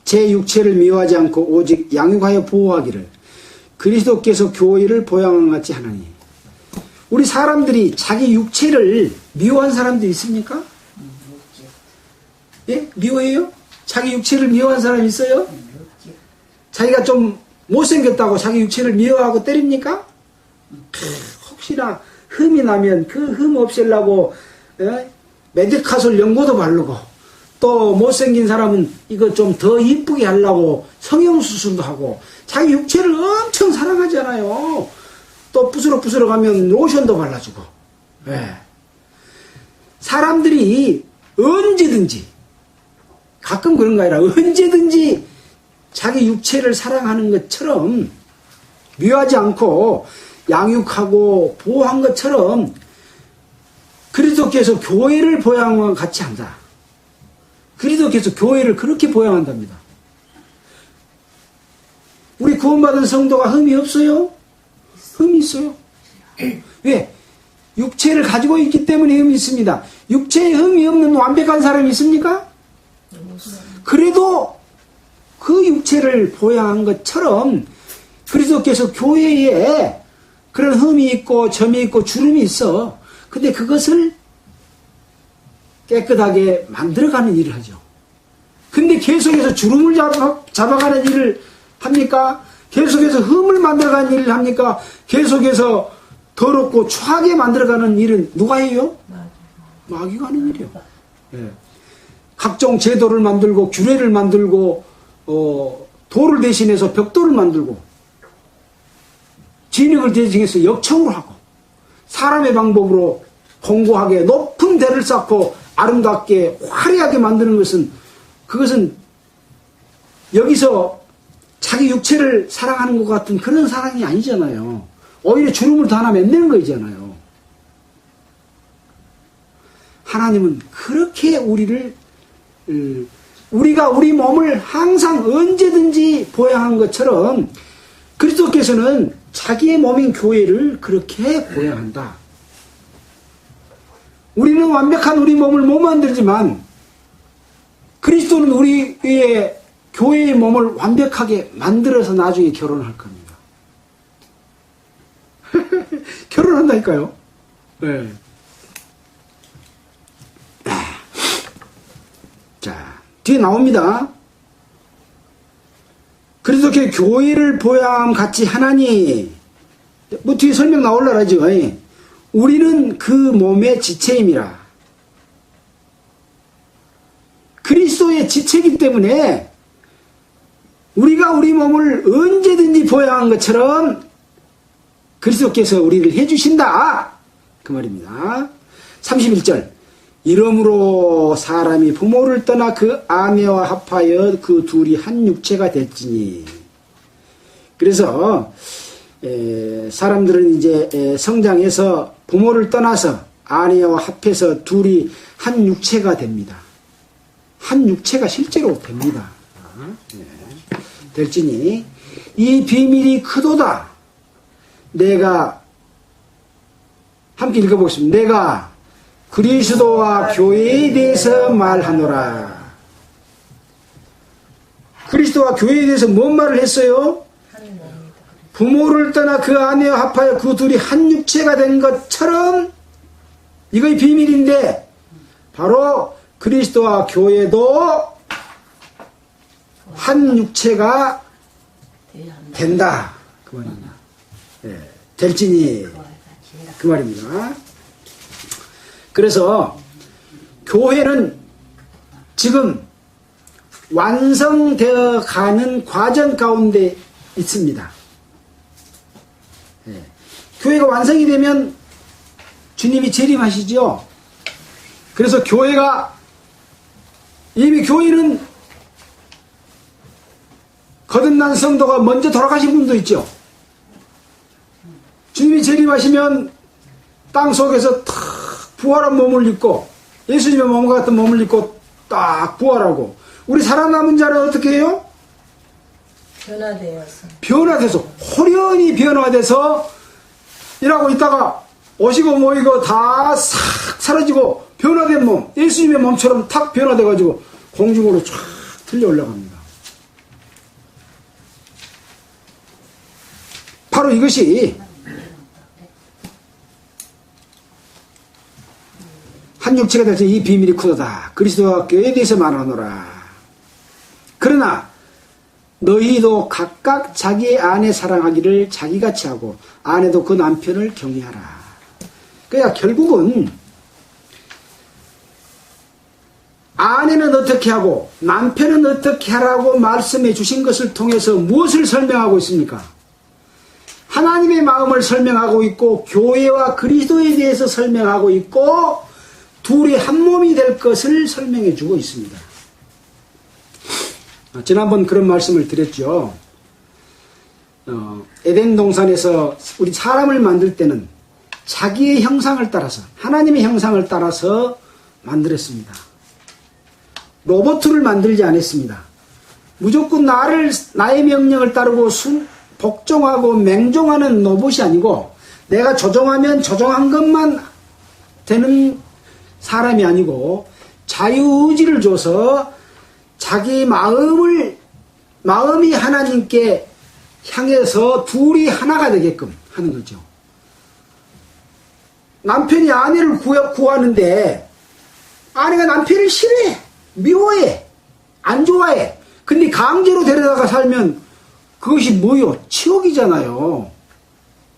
제 육체를 미워하지 않고 오직 양육하여 보호하기를 그리스도께서 교회를 보양한 같이 하나니. 우리 사람들이 자기 육체를 미워한 사람도 있습니까? 예? 미워해요? 자기 육체를 미워한 사람 있어요? 자기가 좀 못생겼다고 자기 육체를 미워하고 때립니까? 혹시나 흠이 나면 그 흠 없애려고 메디카솔 연고도 바르고, 또 못생긴 사람은 이거 좀 더 이쁘게 하려고 성형수술도 하고 자기 육체를 엄청 사랑하잖아요. 또 부스럭부스럭 하면 로션도 발라주고. 네. 사람들이 언제든지, 가끔 그런 거 아니라 언제든지 자기 육체를 사랑하는 것처럼, 미워하지 않고 양육하고 보호한 것처럼 그리스도께서 교회를 보양과 같이 한다. 그리스도께서 교회를 그렇게 보양한답니다. 우리 구원받은 성도가 흠이 없어요? 흠이 있어요. 왜? 육체를 가지고 있기 때문에 흠이 있습니다. 육체에 흠이 없는 완벽한 사람이 있습니까? 그래도 그 육체를 보양한 것처럼 그리스도께서 교회에 그런 흠이 있고 점이 있고 주름이 있어. 근데 그것을 깨끗하게 만들어가는 일을 하죠. 근데 계속해서 주름을 잡아가는 일을 합니까? 계속해서 흠을 만들어가는 일을 합니까? 계속해서 더럽고 추하게 만들어가는 일은 누가 해요? 마귀가 하는 일이요. 네. 각종 제도를 만들고 규례를 만들고 돌을 대신해서 벽돌을 만들고 진흙을 대증해서 역청으로 하고 사람의 방법으로 공고하게 높은 대를 쌓고 아름답게 화려하게 만드는 것은 그것은 여기서 자기 육체를 사랑하는 것 같은 그런 사랑이 아니잖아요. 오히려 주름을 더 하나 맺는 거잖아요. 하나님은 그렇게 우리가 우리 몸을 항상 언제든지 보양한 것처럼 그리스도께서는 자기의 몸인 교회를 그렇게 보양한다. 우리는 완벽한 우리 몸을 못 만들지만 그리스도는 우리의 교회의 몸을 완벽하게 만들어서 나중에 결혼할 겁니다. 결혼한다니까요. 네. 자, 뒤에 나옵니다. 그리스도께 교회를 보양함 같이 하나니, 뭐 뒤에 설명 나올라 하죠. 우리는 그 몸의 지체임이라. 그리스도의 지체이기 때문에 우리가 우리 몸을 언제든지 보양한 것처럼 그리스도께서 우리를 해주신다. 그 말입니다. 31절. 이러므로 사람이 부모를 떠나 그 아내와 합하여 그 둘이 한 육체가 됐지니. 그래서 사람들은 이제 성장해서 부모를 떠나서 아내와 합해서 둘이 한 육체가 됩니다. 한 육체가 실제로 됩니다. 될지니 이 비밀이 크도다. 내가 함께 읽어보겠습니다. 내가 그리스도와 교회에 대해서 말하노라. 그리스도와 교회에 대해서 뭔 말을 했어요? 부모를 떠나 그 아내와 합하여 그 둘이 한 육체가 된 것처럼 이거의 비밀인데 바로 그리스도와 교회도 한 육체가 된다. 그 말입니다. 될지니 그 말입니다. 그래서 교회는 지금 완성되어 가는 과정 가운데 있습니다. 교회가 완성이 되면 주님이 재림하시죠. 그래서 교회가 이미 교회는 거듭난 성도가 먼저 돌아가신 분도 있죠. 주님이 재림하시면 땅 속에서 탁 부활한 몸을 입고 예수님의 몸과 같은 몸을 입고 딱 부활하고 우리 살아남은 자는 어떻게 해요? 변화돼서 호련히 변화돼서 일하고 있다가 오시고 모이고 다 싹 사라지고 변화된 몸 예수님의 몸처럼 탁 변화돼가지고 공중으로 쫙 틀려 올라갑니다. 바로 이것이 한 육체가 될때 이 비밀이 크도다. 그리스도와 교회에 대해서 말하노라. 그러나 너희도 각각 자기의 아내 사랑하기를 자기같이 하고 아내도 그 남편을 경외하라. 그러니까 결국은 아내는 어떻게 하고 남편은 어떻게 하라고 말씀해 주신 것을 통해서 무엇을 설명하고 있습니까? 하나님의 마음을 설명하고 있고 교회와 그리스도에 대해서 설명하고 있고 둘이 한 몸이 될 것을 설명해 주고 있습니다. 지난번 그런 말씀을 드렸죠. 에덴 동산에서 우리 사람을 만들 때는 자기의 형상을 따라서 하나님의 형상을 따라서 만들었습니다. 로봇을 만들지 않았습니다. 무조건 나의 명령을 따르고 복종하고 맹종하는 로봇이 아니고 내가 조종하면 조종한 것만 되는 사람이 아니고 자유의지를 줘서 자기 마음이 하나님께 향해서 둘이 하나가 되게끔 하는 거죠. 남편이 아내를 구하는데 아내가 남편을 싫어해, 미워해, 안 좋아해. 근데 강제로 데려다가 살면 그것이 뭐요? 치욕이잖아요.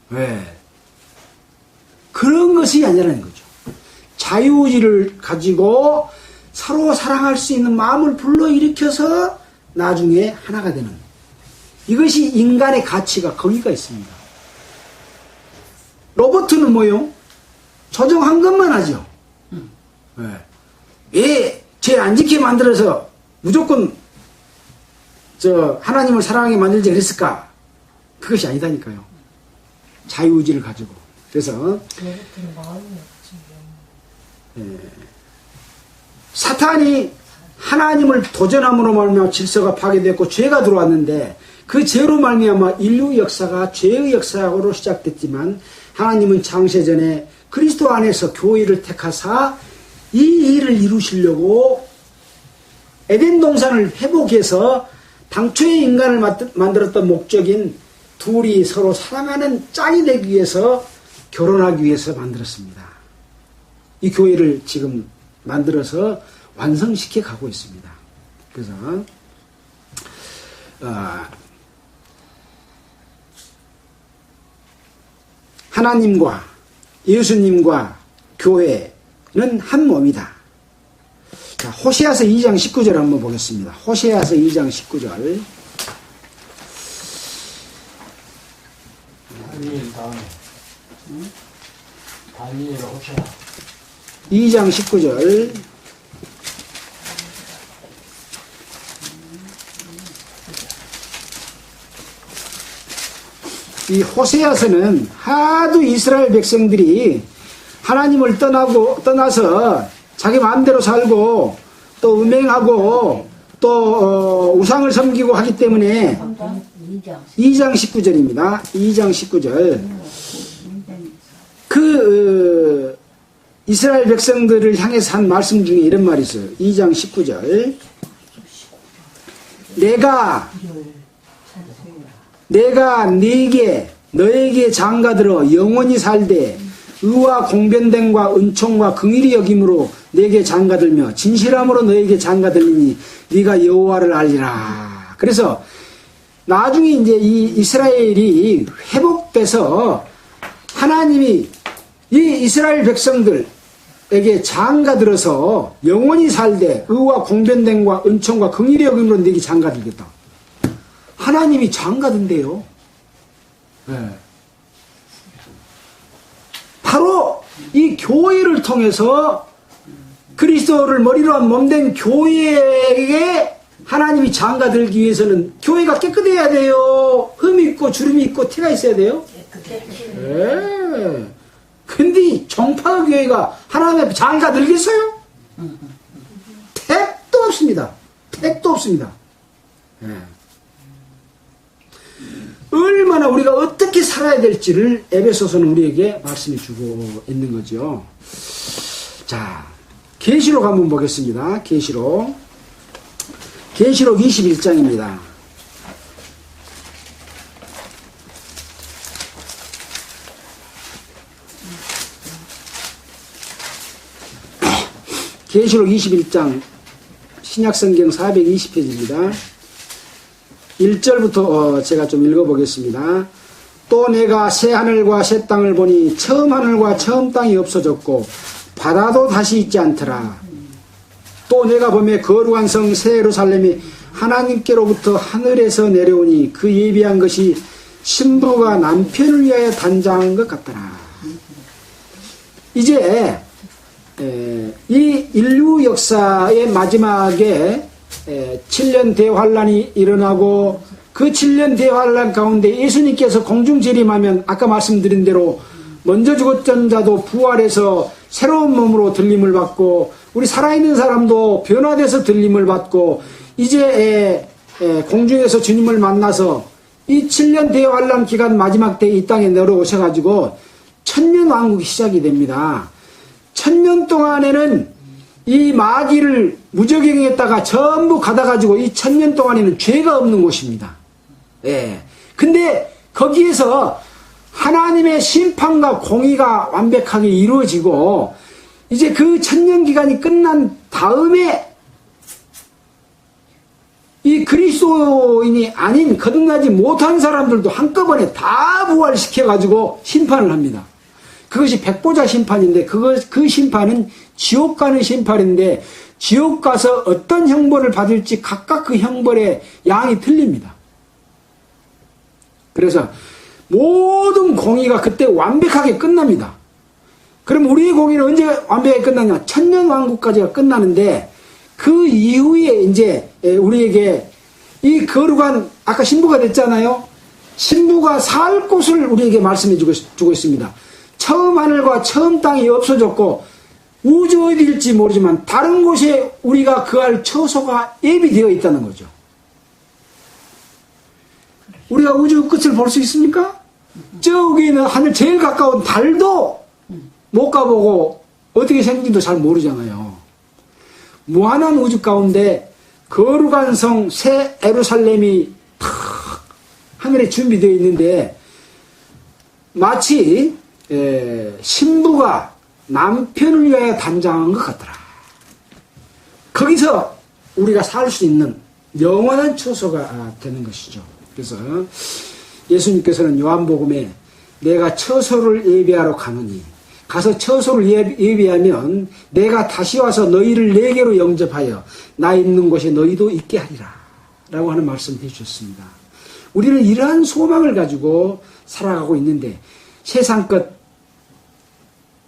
왜? 그런 것이 아니라는 거죠. 자유의지를 가지고 서로 사랑할 수 있는 마음을 불러일으켜서 나중에 하나가 되는 이것이 인간의 가치가 거기가 있습니다. 로버트는 뭐요? 조정한 것만 하죠. 왜 죄 안 지게 만들어서 무조건 하나님을 사랑하게 만들지 그랬을까? 그것이 아니다니까요. 자유의지를 가지고. 그래서 사탄이 하나님을 도전함으로 말미암아 질서가 파괴됐고 죄가 들어왔는데 그 죄로 말미암아 인류 역사가 죄의 역사로 시작됐지만 하나님은 창세전에 그리스도 안에서 교회를 택하사 이 일을 이루시려고 에덴 동산을 회복해서 당초에 인간을 만들었던 목적인 둘이 서로 사랑하는 짝이 되기 위해서 결혼하기 위해서 만들었습니다. 이 교회를 지금 만들어서 완성시켜 가고 있습니다. 그래서 하나님과 예수님과 교회는 한 몸이다. 자, 호세아서 2장 19절 한번 보겠습니다. 호세아서 2장 19절. 다니엘 다음에. 다니엘 호세아. 2장 19절. 이 호세아서는 하도 이스라엘 백성들이 하나님을 떠나서 자기 마음대로 살고 또 음행하고 또 우상을 섬기고 하기 때문에 2장 19절입니다. 2장 19절. 이스라엘 백성들을 향해서 한 말씀 중에 이런 말이 있어요. 2장 19절. 내가 너에게 장가들어 영원히 살되 의와 공변됨과 은총과 긍휼히 여김으로 내게 장가들며 진실함으로 너에게 장가들리니 네가 여호와를 알리라. 그래서 나중에 이제 이 이스라엘이 회복돼서 하나님이 이 이스라엘 백성들에게 장가들어서 영원히 살되 의와 공변됨과 은총과 긍휼히 여김으로 내게 장가들겠다. 하나님이 장가든대요. 네. 바로 이 교회를 통해서 그리스도를 머리로 한 몸된 교회에게 하나님이 장가들기 위해서는 교회가 깨끗해야 돼요. 흠이 있고 주름이 있고 티가 있어야 돼요. 네. 근데 정파 교회가 하나님 앞에 장가들겠어요? 택도 없습니다. 택도 없습니다. 네. 얼마나 우리가 어떻게 살아야 될지를 에베소서는 우리에게 말씀해 주고 있는 거죠. 자, 계시록 한번 보겠습니다. 계시록 21장입니다. 계시록 21장 신약성경 420페이지입니다. 1절부터 제가 좀 읽어보겠습니다. 또 내가 새 하늘과 새 땅을 보니 처음 하늘과 처음 땅이 없어졌고 바다도 다시 있지 않더라. 또 내가 보매 거룩한 성 새 예루살렘이 하나님께로부터 하늘에서 내려오니 그 예비한 것이 신부가 남편을 위하여 단장한 것 같더라. 이제 이 인류 역사의 마지막에 7년 대환란이 일어나고 그 7년 대환란 가운데 예수님께서 공중 재림하면 아까 말씀드린 대로 먼저 죽었던 자도 부활해서 새로운 몸으로 들림을 받고 우리 살아있는 사람도 변화돼서 들림을 받고 이제 공중에서 주님을 만나서 이 7년 대환란 기간 마지막 때 이 땅에 내려오셔가지고 천년 왕국이 시작이 됩니다. 천년 동안에는 이 마귀를 무적행했다가 전부 가다가지고 이 천년 동안에는 죄가 없는 곳입니다. 예. 근데 거기에서 하나님의 심판과 공의가 완벽하게 이루어지고 이제 그 천년 기간이 끝난 다음에 이 그리스도인이 아닌 거듭나지 못한 사람들도 한꺼번에 다 부활시켜가지고 심판을 합니다. 그것이 백보자 심판인데 그 심판은 지옥 가는 심판인데 지옥 가서 어떤 형벌을 받을지 각각 그 형벌의 양이 틀립니다. 그래서 모든 공의가 그때 완벽하게 끝납니다. 그럼 우리의 공의는 언제 완벽하게 끝나냐? 천년왕국까지가 끝나는데 그 이후에 이제 우리에게 이 거룩한 아까 신부가 됐잖아요. 신부가 살 곳을 우리에게 말씀해 주고 있습니다. 처음 하늘과 처음 땅이 없어졌고 우주 어디일지 모르지만 다른 곳에 우리가 거할 처소가 예비되어 있다는 거죠. 우리가 우주 끝을 볼 수 있습니까? 저기는 하늘 제일 가까운 달도 못 가보고 어떻게 생긴지도 잘 모르잖아요. 무한한 우주 가운데 거룩한 성 새 예루살렘이 탁 하늘에 준비되어 있는데 마치 신부가 남편을 위하여 단장한 것 같더라. 거기서 우리가 살 수 있는 영원한 처소가 되는 것이죠. 그래서 예수님께서는 요한복음에 내가 처소를 예비하러 가느니 가서 처소를 예비하면 내가 다시 와서 너희를 내게로 영접하여 나 있는 곳에 너희도 있게 하리라 라고 하는 말씀을 해주셨습니다. 우리는 이러한 소망을 가지고 살아가고 있는데 세상 것,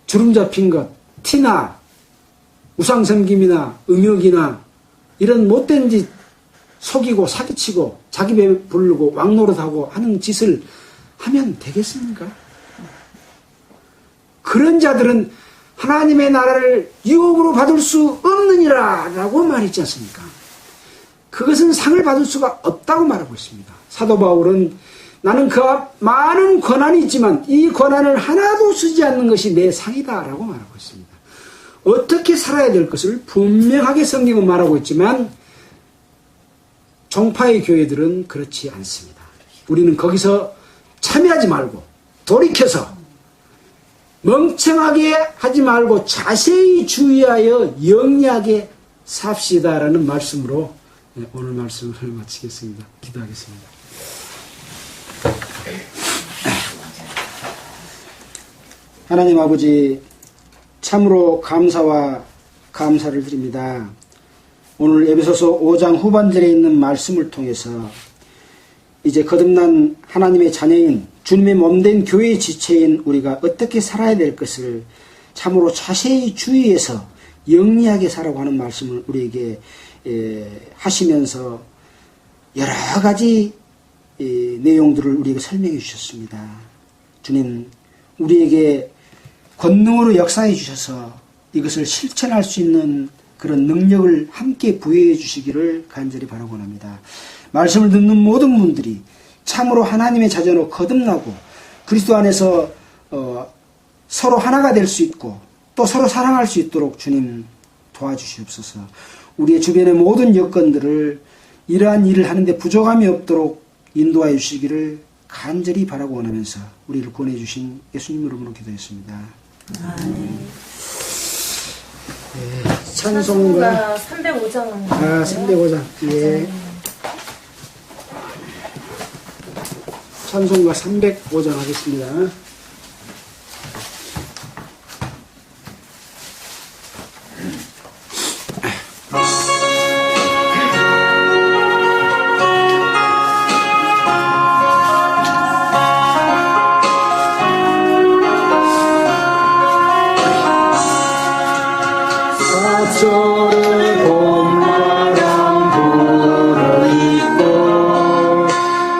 주름 잡힌 것, 티나 우상섬김이나 음욕이나 이런 못된 짓 속이고 사기치고 자기 배 부르고 왕노릇하고 하는 짓을 하면 되겠습니까? 그런 자들은 하나님의 나라를 유업으로 받을 수 없느니라 라고 말했지 않습니까? 그것은 상을 받을 수가 없다고 말하고 있습니다. 사도 바울은 나는 그 많은 권한이 있지만 이 권한을 하나도 쓰지 않는 것이 내 상이다 라고 말하고 있습니다. 어떻게 살아야 될 것을 분명하게 성경은 말하고 있지만 종파의 교회들은 그렇지 않습니다. 우리는 거기서 참여하지 말고 돌이켜서 멍청하게 하지 말고 자세히 주의하여 영리하게 삽시다라는 말씀으로 오늘 말씀을 마치겠습니다. 기도하겠습니다. 하나님 아버지, 참으로 감사와 감사를 드립니다. 오늘 에베소서 5장 후반절에 있는 말씀을 통해서 이제 거듭난 하나님의 자녀인 주님의 몸된 교회의 지체인 우리가 어떻게 살아야 될 것을 참으로 자세히 주의해서 영리하게 살아가고 하는 말씀을 우리에게 하시면서 여러 가지 내용들을 우리에게 설명해 주셨습니다. 주님, 우리에게 권능으로 역사해 주셔서 이것을 실천할 수 있는 그런 능력을 함께 부여해 주시기를 간절히 바라고 합니다. 말씀을 듣는 모든 분들이 참으로 하나님의 자녀로 거듭나고 그리스도 안에서 서로 하나가 될 수 있고 또 서로 사랑할 수 있도록 주님 도와주시옵소서. 우리의 주변의 모든 여건들을 이러한 일을 하는데 부족함이 없도록 인도하여 주시기를 간절히 바라고 원하면서 우리를 구원해 주신 예수님 이름으로 기도했습니다. 찬송가 305장. 305장. 예. 찬송가 305장 하겠습니다.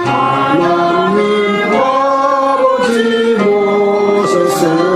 하나님 아버지 모셔서